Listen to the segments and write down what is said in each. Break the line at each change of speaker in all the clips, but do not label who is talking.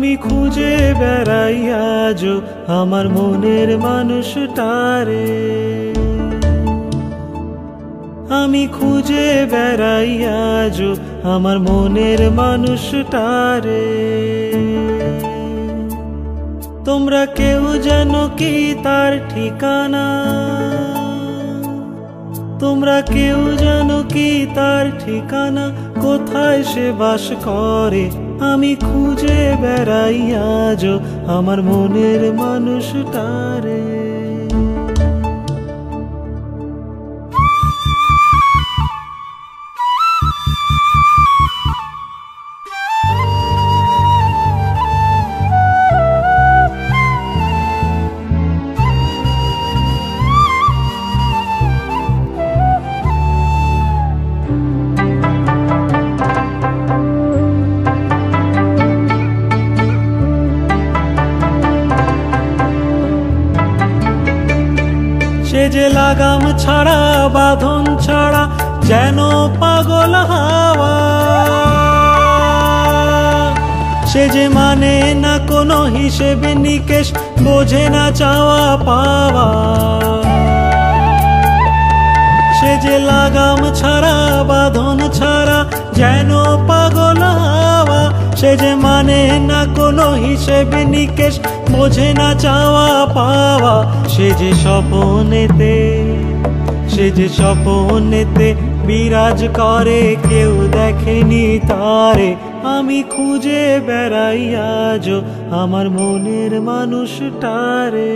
আমি খুঁজে বেড়াই আজও আমার মনের মানুষটারে। আমি খুঁজে বেড়াই আজও আমার মনের মানুষটারে। তোমরা কেউ জানো কি তার ঠিকানা? তোমরা কেউ জানো কি তার ঠিকানা? কোথায় সে বাস করে? আমি খুঁজে বেড়াই আজও আমার মনের মানুষটারে। সে যে লাগাম ছাড়া বাঁধন ছাড়া যেন পাগল হাওয়া। সে যে মানে না কোনো হিসেব নিকেশ, বোঝে না চাওয়া পাওয়া। সে যে লাগাম ছাড়া বাঁধন ছাড়া যেন পাগল হাওয়া। সে যে মানে না কোনো হিসেব নিকেশ, বোঝে না চাওয়া পাওয়া। সে যে স্বপনেতে, সে যে স্বপনেতে বিরাজ করে, কেউ দেখেনি তারে। আমি খুঁজে বেড়াই আজও আমার মনের মানুষটারে।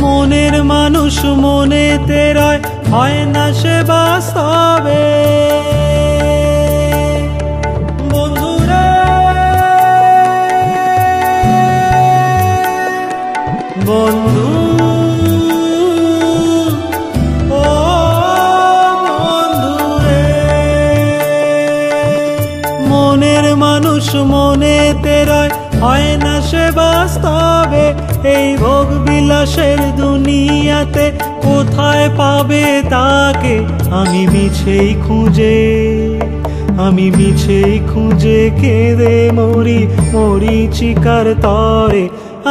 মনের মানুষ মনেতে রয়, হয় না সে বাস্তবে। বন্ধুরে বন্ধু, ও বন্ধুরে, মনের মানুষ মনেতে রয়, হয় না সে বাস্তবে। এই ভোগ বিলাসের দুনিয়াতে কোথায় পাবে তাকে? আমি মিছেই খুঁজে, আমি মিছেই খুঁজে কেঁদে মরি মরিচিকার তরে।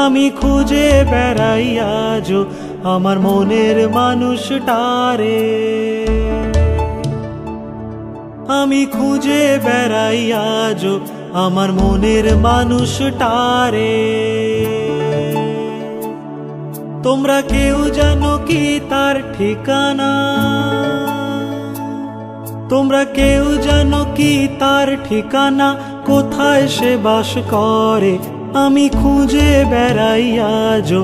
আমি খুঁজে বেড়াই আজও আমার মনের মানুষটারে। আমি খুঁজে বেড়াই আজও আমার মনের মানুষটারে। তোমরা কেউ জানো কি তার ঠিকানা? তোমরা কেউ জানো কি তার ঠিকানা? কোথায় সে বাস করে? আমি খুঁজে বেড়াই আজও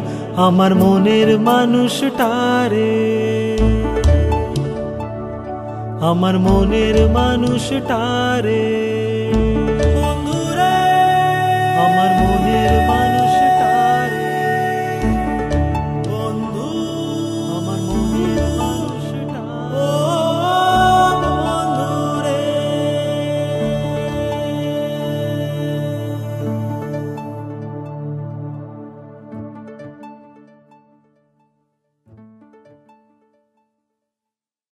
আমার মনের মানুষটারে। আমার মনের মানুষটারে। বন্ধুরে, আমার মনের